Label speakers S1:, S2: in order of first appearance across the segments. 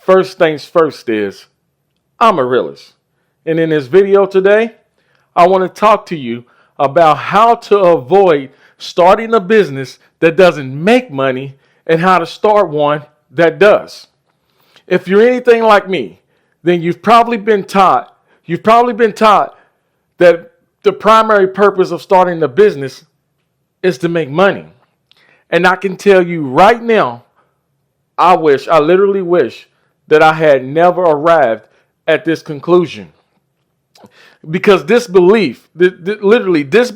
S1: First things first is I'm a realist. And in this video today, I want to talk to you about how to avoid starting a business that doesn't make money and how to start one that does. If you're anything like me, then you've probably been taught that the primary purpose of starting a business is to make money. And I can tell you right now, I literally wish that I had never arrived at this conclusion. Because this belief, this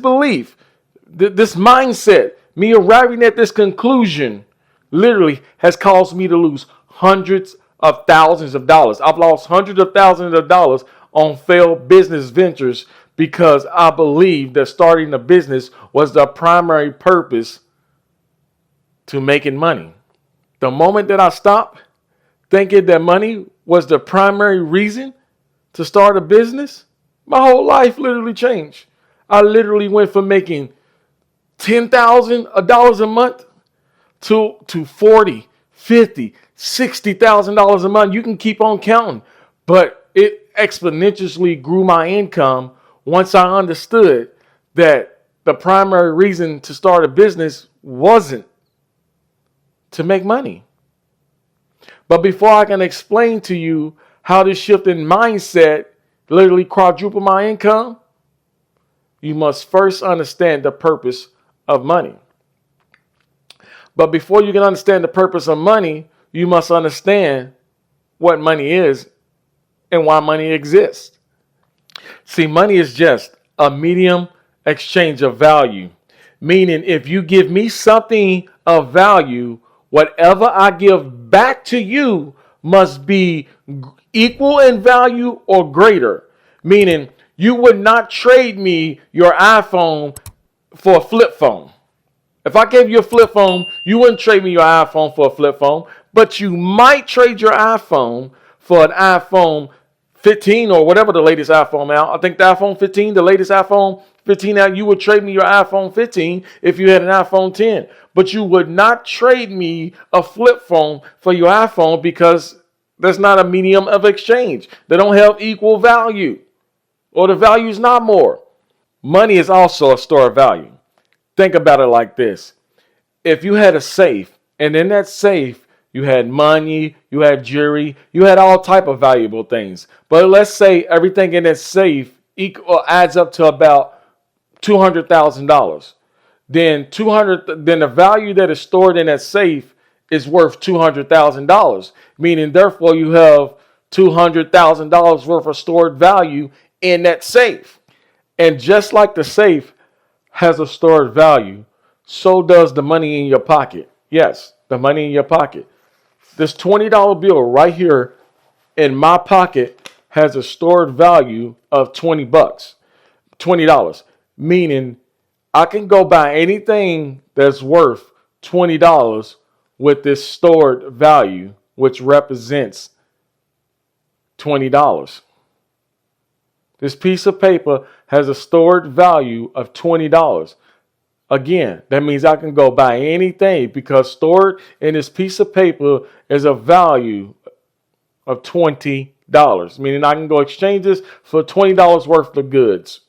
S1: mindset, me arriving at this conclusion, literally has caused me to lose hundreds of thousands of dollars. I've lost hundreds of thousands of dollars on failed business ventures because I believed that starting a business was the primary purpose to making money. The moment that I stopped thinking that money was the primary reason to start a business, my whole life literally changed. I literally went from making $10,000 a month to 40, 50, $60,000 a month. You can keep on counting, but it exponentially grew my income once I understood that the primary reason to start a business wasn't to make money. But before I can explain to you how this shift in mindset literally quadruple my income, you must first understand the purpose of money. But before you can understand the purpose of money, you must understand what money is and why money exists. See, money is just a medium exchange of value, meaning if you give me something of value, whatever I give back to you must be equal in value or greater. Meaning you would not trade me your iPhone for a flip phone. If I gave you a flip phone, you wouldn't trade me your iPhone for a flip phone, but you might trade your iPhone for an iPhone 15 or whatever the latest iPhone out. I think the iPhone 15, the latest iPhone 15 out, you would trade me your iPhone 15 if you had an iPhone 10. But you would not trade me a flip phone for your iPhone because that's not a medium of exchange. They don't have equal value, or the value is not more. Money is also a store of value. Think about it like this. If you had a safe, and in that safe you had money, you had jewelry, you had all type of valuable things. But let's say everything in that safe adds up to about $200,000. Then the value that is stored in that safe is worth $200,000. Meaning, therefore, you have $200,000 worth of stored value in that safe. And just like the safe has a stored value, so does the money in your pocket. Yes, the money in your pocket. This $20 bill right here in my pocket has a stored value of $20. Meaning I can go buy anything that's worth $20 with this stored value, which represents $20. This piece of paper has a stored value of $20. Again, that means I can go buy anything because stored in this piece of paper is a value of $20, meaning I can go exchange this for $20 worth of goods.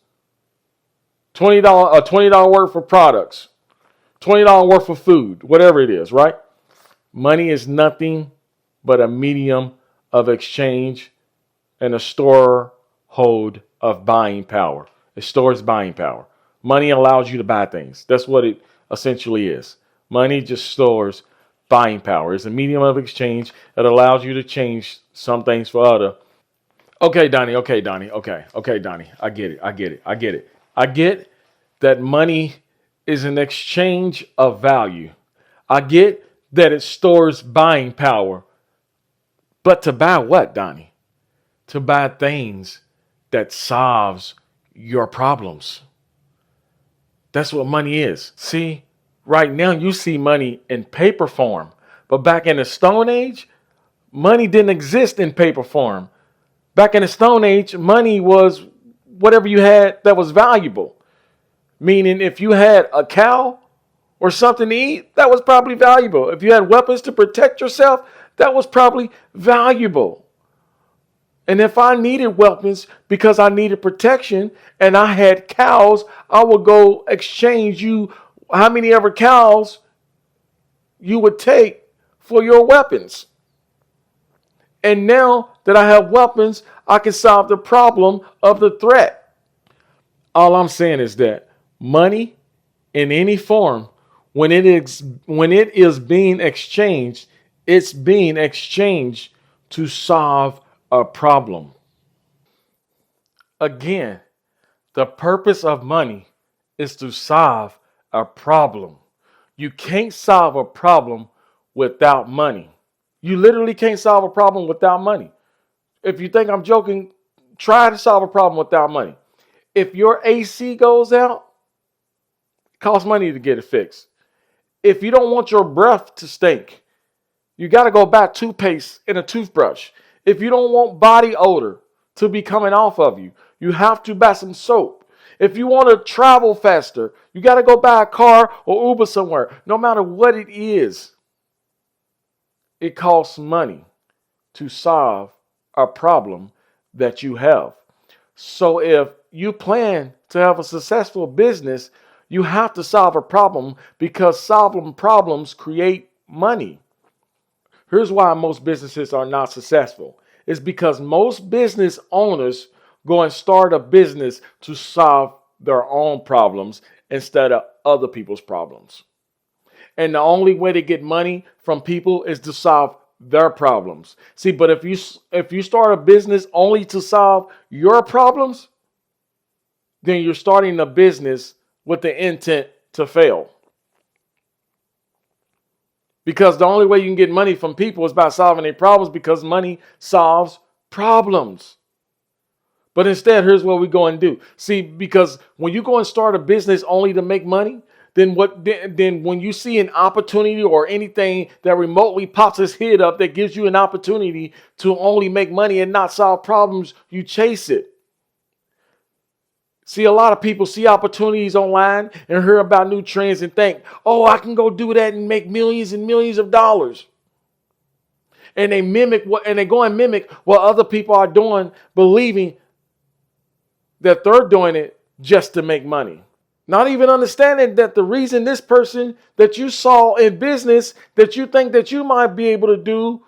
S1: $20 worth of products, $20 worth of food, whatever it is, right? Money is nothing but a medium of exchange and a storehold of buying power. It stores buying power. Money allows you to buy things. That's what it essentially is. Money just stores buying power. It's a medium of exchange that allows you to change some things for other. Okay, Donnie. Okay, Donnie. I get it. I get that money is an exchange of value. I get that it stores buying power. But to buy what, Donnie? To buy things that solves your problems. That's what money is. See, right now you see money in paper form. But back in the Stone Age, money didn't exist in paper form. Back in the Stone Age, money was whatever you had that was valuable. Meaning if you had a cow or something to eat, that was probably valuable. If you had weapons to protect yourself, that was probably valuable. And if I needed weapons because I needed protection and I had cows, I would go exchange you how many ever cows you would take for your weapons. And now that I have weapons, I can solve the problem of the threat. All I'm saying is that money in any form, when it is being exchanged, it's being exchanged to solve a problem. Again, the purpose of money is to solve a problem. You can't solve a problem without money. You literally can't solve a problem without money. If you think I'm joking, try to solve a problem without money. If your AC goes out, it costs money to get it fixed. If you don't want your breath to stink, you got to go buy toothpaste and a toothbrush. If you don't want body odor to be coming off of you, you have to buy some soap. If you want to travel faster, you got to go buy a car or Uber somewhere. No matter what it is, it costs money to solve a problem that you have. So if you plan to have a successful business, you have to solve a problem because solving problems create money. Here's why most businesses are not successful. It's because most business owners go and start a business to solve their own problems instead of other people's problems. And the only way to get money from people is to solve their problems. See, but if you start a business only to solve your problems, then you're starting a business with the intent to fail. Because the only way you can get money from people is by solving their problems, because money solves problems. But instead, here's what we go and do. See, because when you go and start a business only to make money, then when you see an opportunity or anything that remotely pops its head up that gives you an opportunity to only make money and not solve problems, you chase it. See, a lot of people see opportunities online and hear about new trends and think, oh, I can go do that and make millions and millions of dollars. And they go and mimic what other people are doing, believing that they're doing it just to make money. Not even understanding that the reason this person that you saw in business that you think that you might be able to do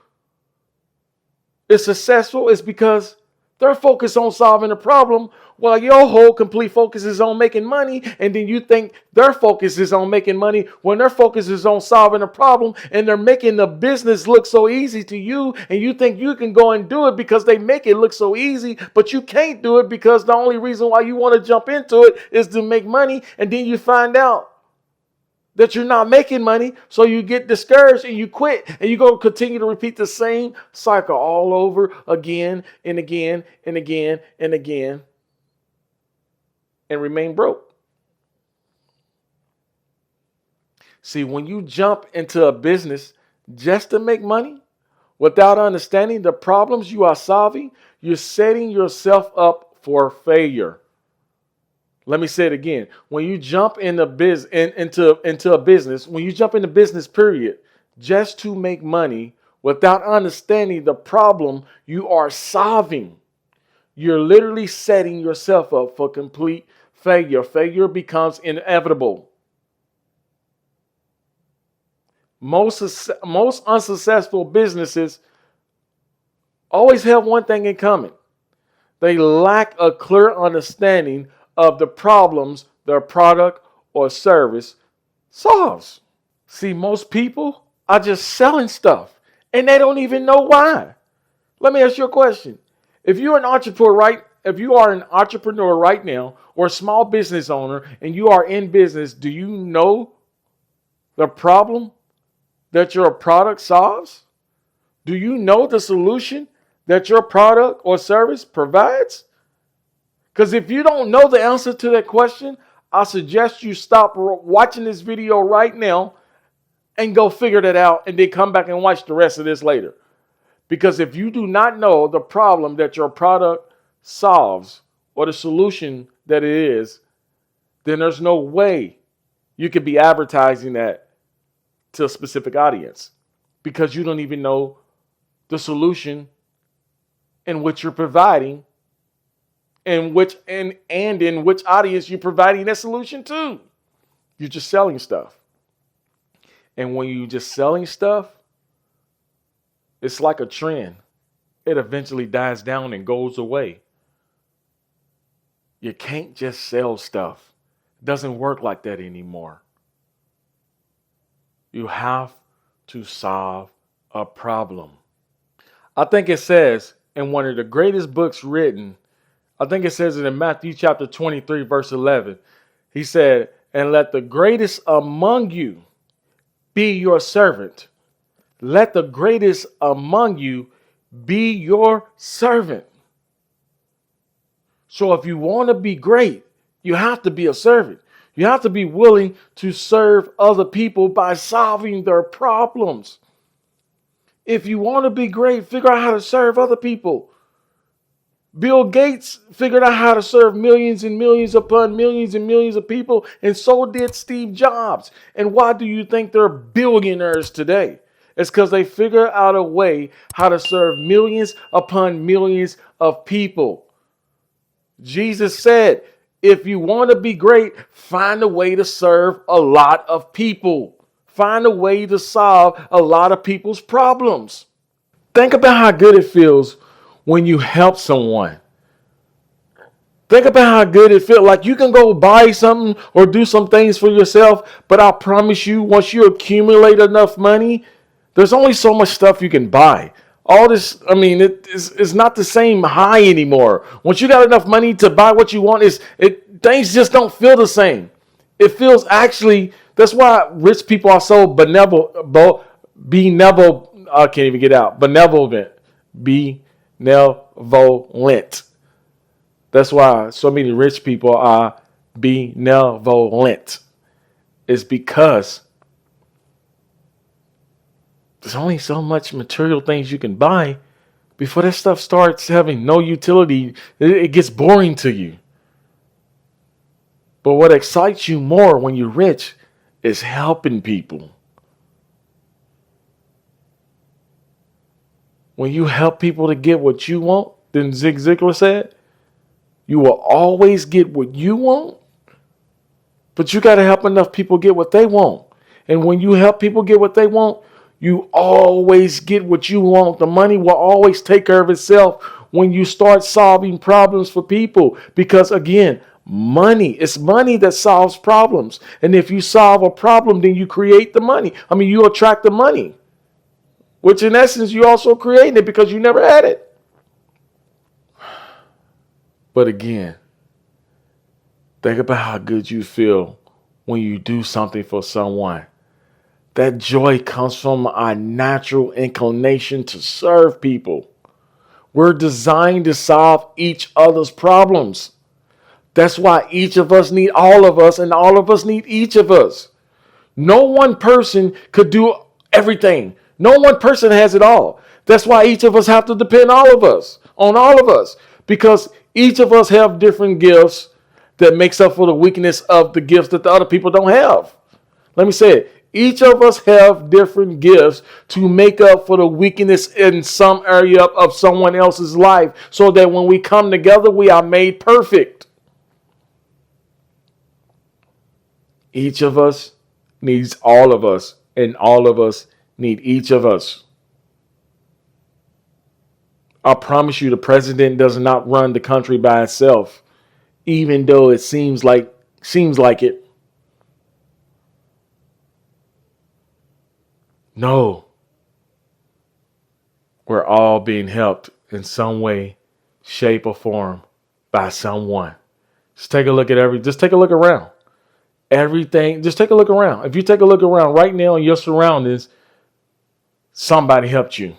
S1: is successful is because they're focused on solving a problem while your whole complete focus is on making money. And then you think their focus is on making money when their focus is on solving a problem, and they're making the business look so easy to you. And you think you can go and do it because they make it look so easy, but you can't do it because the only reason why you want to jump into it is to make money. And then you find out that you're not making money, so you get discouraged and you quit, and you go continue to repeat the same cycle all over again and again and again and again, and remain broke. See, when you jump into a business just to make money without understanding the problems you are solving, you're setting yourself up for failure. Let me say it again. When you jump into a business, when you jump into business, period, just to make money without understanding the problem you are solving, you're literally setting yourself up for complete failure. Failure becomes inevitable. Most unsuccessful businesses always have one thing in common. They lack a clear understanding of the problems their product or service solves. See, most people are just selling stuff and they don't even know why. Let me ask you a question. If you are an entrepreneur right now, or a small business owner, and you are in business, do you know the problem that your product solves? Do you know the solution that your product or service provides? Because if you don't know the answer to that question, I suggest you stop watching this video right now and go figure that out, and then come back and watch the rest of this later. Because if you do not know the problem that your product solves or the solution that it is, then there's no way you could be advertising that to a specific audience, because you don't even know the solution in which you're providing, and in which audience you're providing that solution to. You're just selling stuff. And when you're just selling stuff, it's like a trend. It eventually dies down and goes away. You can't just sell stuff. It doesn't work like that anymore. You have to solve a problem. I think it says in one of the greatest books written, I think it says it in Matthew chapter 23, verse 11. He said, and let the greatest among you be your servant. Let the greatest among you be your servant. So if you want to be great, you have to be a servant. You have to be willing to serve other people by solving their problems. If you want to be great, figure out how to serve other people. Bill Gates figured out how to serve millions and millions upon millions and millions of people, and so did Steve Jobs. And why do you think they're billionaires today? It's because they figure out a way how to serve millions upon millions of people. Jesus said, if you want to be great, find a way to serve a lot of people. Find a way to solve a lot of people's problems. Think about how good it feels when you help someone. Think about how good it feels. Like you can go buy something or do some things for yourself, but I promise you, once you accumulate enough money, there's only so much stuff you can buy. All this, I mean, it's not the same high anymore. Once you got enough money to buy what you want, things just don't feel the same. It feels actually, that's why rich people are so benevolent. I can't even get out. Benevolent. Benevolent. That's why so many rich people are benevolent. It's because there's only so much material things you can buy before that stuff starts having no utility. It gets boring to you. But what excites you more when you're rich is helping people. When you help people to get what you want, then Zig Ziglar said, you will always get what you want, but you got to help enough people get what they want. And when you help people get what they want, you always get what you want. The money will always take care of itself when you start solving problems for people. Because again, it's money that solves problems. And if you solve a problem, then you create the money. I mean, you attract the money, which in essence, you also created it because you never had it. But again, think about how good you feel when you do something for someone. That joy comes from our natural inclination to serve people. We're designed to solve each other's problems. That's why each of us need all of us, and all of us need each of us. No one person could do everything. No one person has it all. That's why each of us have to depend on all of us, because each of us have different gifts that makes up for the weakness of the gifts that the other people don't have. Let me say it. Each of us have different gifts to make up for the weakness in some area of someone else's life, so that when we come together, we are made perfect. Each of us needs all of us, and all of us need each of us. I promise you, the president does not run the country by itself, even though it seems like it. No. We're all being helped in some way, shape, or form by someone. Just take a look around. Everything, just take a look around. If you take a look around right now in your surroundings, somebody helped you.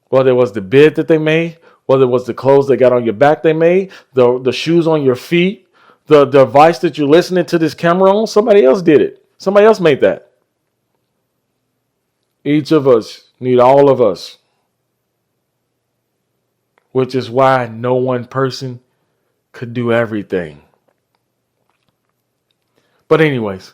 S1: Whether it was the bed that they made, whether it was the clothes they got on your back they made, the shoes on your feet, the device that you're listening to this camera on, somebody else did it. Somebody else made that. Each of us need all of us, which is why no one person could do everything. But anyways,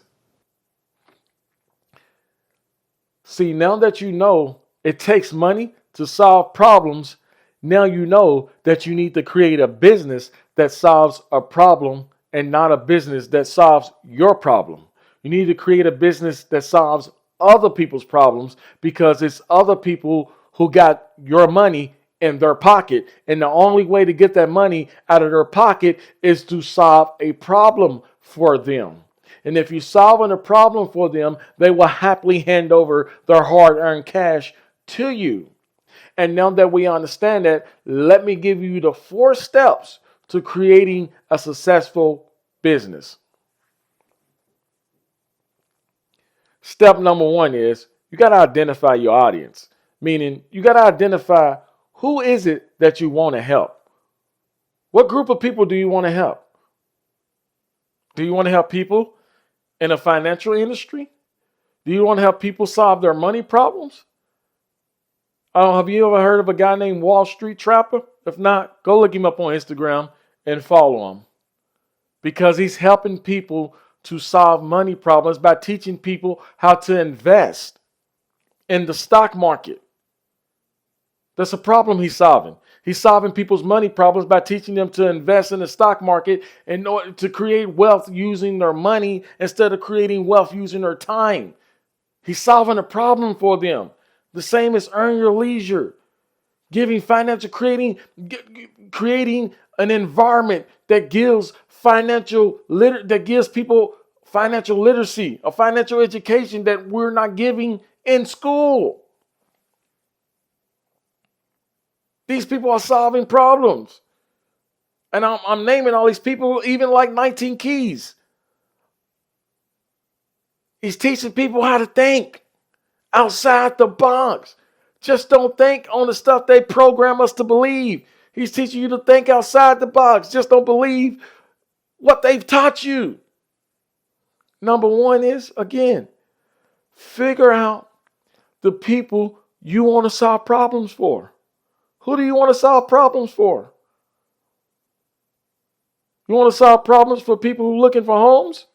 S1: see, now that you know It takes money to solve problems. Now you know that you need to create a business that solves a problem and not a business that solves your problem. You need to create a business that solves other people's problems because it's other people who got your money in their pocket. And the only way to get that money out of their pocket is to solve a problem for them. And if you're solving a problem for them, they will happily hand over their hard earned cash to you. And now that we understand that, let me give you the 4 steps to creating a successful business. Step number 1 is you got to identify your audience, meaning you got to identify who is it that you want to help. What group of people do you want to help? Do you want to help people in the financial industry? Do you want to help people solve their money problems? Have you ever heard of a guy named Wall Street Trapper? If not, go look him up on Instagram and follow him. Because he's helping people to solve money problems by teaching people how to invest in the stock market. That's a problem he's solving. He's solving people's money problems by teaching them to invest in the stock market in order to create wealth using their money instead of creating wealth using their time. He's solving a problem for them. The same as Earn Your Leisure, giving financial, creating an environment that gives people financial literacy, a financial education that we're not giving in school. These people are solving problems. And I'm naming all these people, even like 19 Keys. He's teaching people how to think outside the box. Just don't think on the stuff they program us to believe. He's teaching you to think outside the box. Just don't believe what they've taught you. Number 1 is, again, figure out the people you want to solve problems for. Who do you want to solve problems for? You want to solve problems for people who are looking for homes?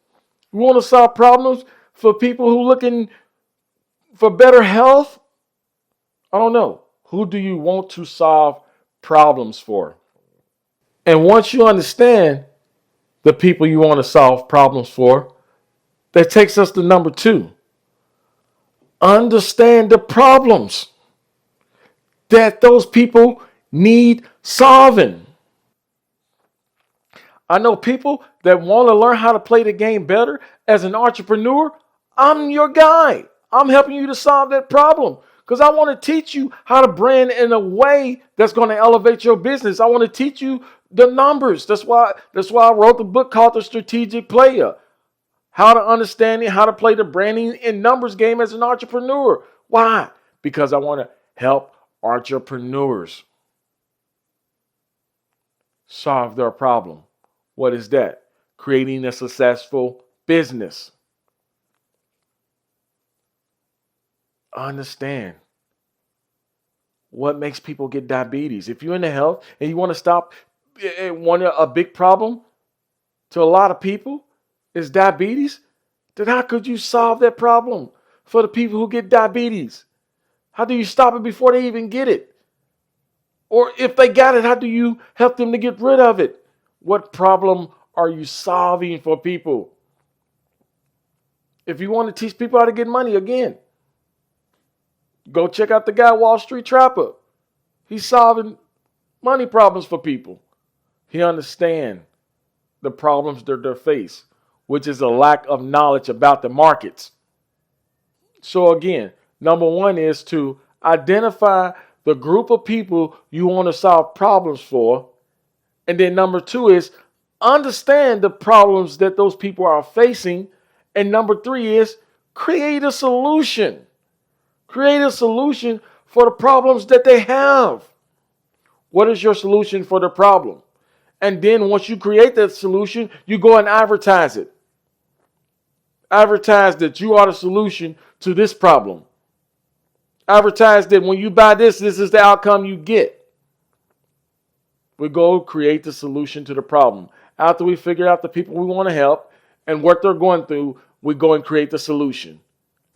S1: You want to solve problems for people who are looking for better health? I don't know. Who do you want to solve problems for? And once you understand the people you want to solve problems for, that takes us to number 2. Understand the problems that those people need solving. I know people that want to learn how to play the game better. As an entrepreneur, I'm your guy. I'm helping you to solve that problem because I want to teach you how to brand in a way that's going to elevate your business. I want to teach you the numbers. That's why I wrote the book called The Strategic Player. How to understand it, how to play the branding and numbers game as an entrepreneur. Why? Because I want to help entrepreneurs solve their problem. What is that? Creating a successful business. Understand what makes people get diabetes. If you're into health and you want to stop a big problem to a lot of people is diabetes, then how could you solve that problem for the people who get diabetes? How do you stop it before they even get it? Or if they got it, how do you help them to get rid of it? What problem are you solving for people? If you want to teach people how to get money, again, go check out the guy, Wall Street Trapper. He's solving money problems for people. He understands the problems that they face, which is a lack of knowledge about the markets. So again, number 1 is to identify the group of people you want to solve problems for. And then number 2 is understand the problems that those people are facing. And number 3 is create a solution. Create a solution for the problems that they have. What is your solution for the problem? And then once you create that solution, you go and advertise it. Advertise that you are the solution to this problem. Advertise that when you buy this is the outcome you get. We go create the solution to the problem. After we figure out the people we want to help and what they're going through, we go and create the solution.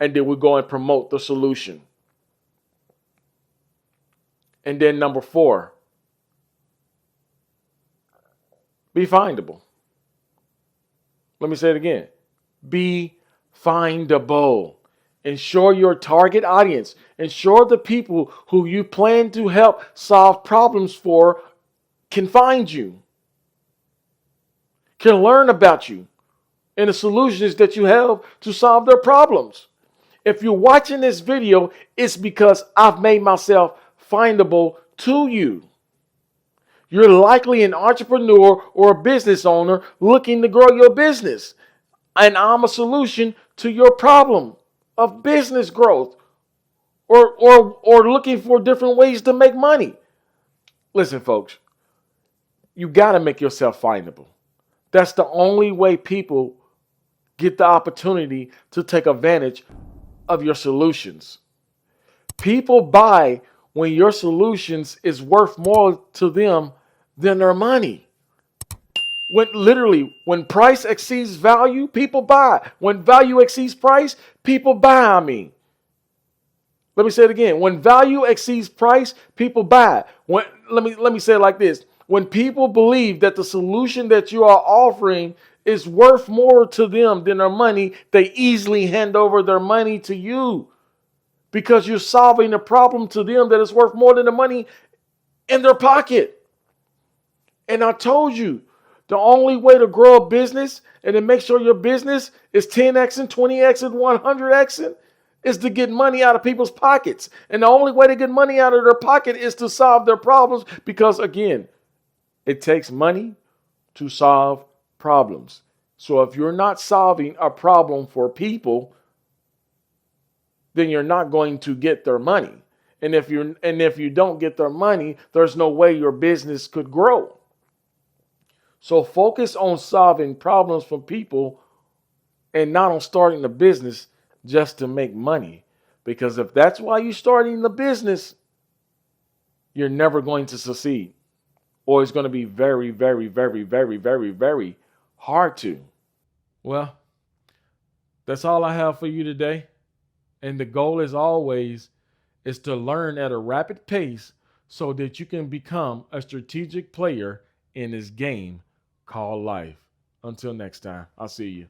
S1: And then we go and promote the solution. And then number 4, be findable. Let me say it again. Be findable. Ensure your target audience, ensure the people who you plan to help solve problems for can find you, can learn about you and the solutions that you have to solve their problems. If you're watching this video, it's because I've made myself findable to you. You're likely an entrepreneur or a business owner looking to grow your business, and I'm a solution to your problem of business growth or looking for different ways to make money. Listen, folks, you got to make yourself findable. That's the only way people get the opportunity to take advantage of your solutions. People buy when your solutions is worth more to them than their money. When price exceeds value, people buy. When value exceeds price, people buy. Let me say it again. When value exceeds price, people buy. Let me say it like this. When people believe that the solution that you are offering is worth more to them than their money, they easily hand over their money to you because you're solving a problem to them that is worth more than the money in their pocket. And I told you, the only way to grow a business and to make sure your business is 10x and 20x and 100x is to get money out of people's pockets. And the only way to get money out of their pocket is to solve their problems because, again, it takes money to solve problems. So if you're not solving a problem for people, then you're not going to get their money. And if you don't get their money, there's no way your business could grow. So focus on solving problems for people and not on starting a business just to make money. Because if that's why you're starting the business, you're never going to succeed. Or it's going to be very, very, very, very, very, very hard to. Well, that's all I have for you today. And the goal, as always, is to learn at a rapid pace so that you can become a strategic player in this game called life. Until next time, I'll see you.